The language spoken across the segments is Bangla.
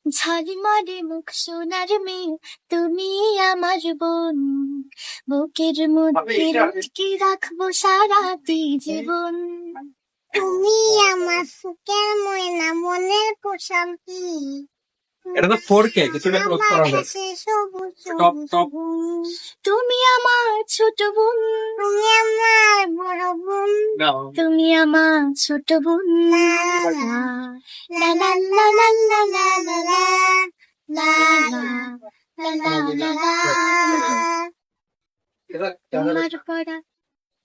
ঝলমলে মুখ সোনার মেয়ে, তুমি আমার বোন। বুকের মধ্যে লুকিয়ে রাখবো সারাটি জীবন। তুমি আমার সুখের ময়না, মনের প্রশান্তি। এটা তো 4K, কিছুটা ক্লোজ করা যায়। সবুজ টপ টপ তুমি আমার ছোট বোন, তুমি আমার বড় বোন। তুমি আমার ছোট বোন। লা লা লা লা লা লা লা লা লা লা লা লা লা লা। তোমার পড়া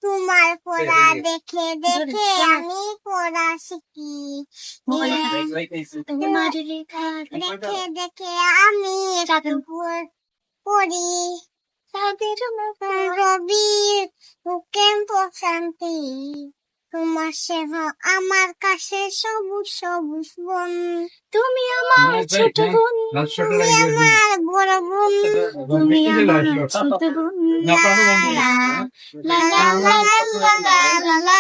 তোমার পড়া দেখে দেখে আমি পড়া শিখি। তোমার লেখা দেখে দেখে আমি একটু পড়ি। তাদের মতো রবির বুকের প্রশান্তি। তোমার সেবা আমার কাছে সবুজ সবুজ বন। তুমি আমার ছোট বোন, তুমি আমার বড় বোন। তুমি আমার ছোট বোন। লা লা লা লা লা লা লা লা।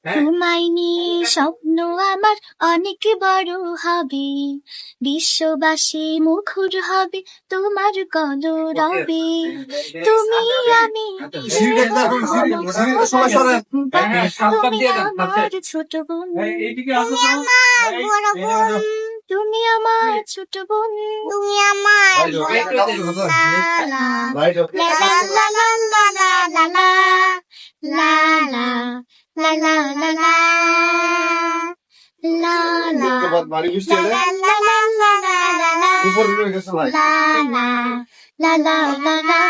তোমায় নিয়ে স্বপ্ন আমার অনেক বড় হবে, বিশ্ববাসী মুখর হবে তোমার কলরবে। তুমি আমি তুমি আমার ছোট বোন, বড় বোন। তুমি আমার ছোট বোন। তুমি আমার লা লা লা লা লা লা লা লা লা লা লা লা লা লা লা বাড়ি বৃষ্টি হলে লা লা লা লা লা লা উপরে রয়ে গেছে ভাই লা লা লা লা লা লা।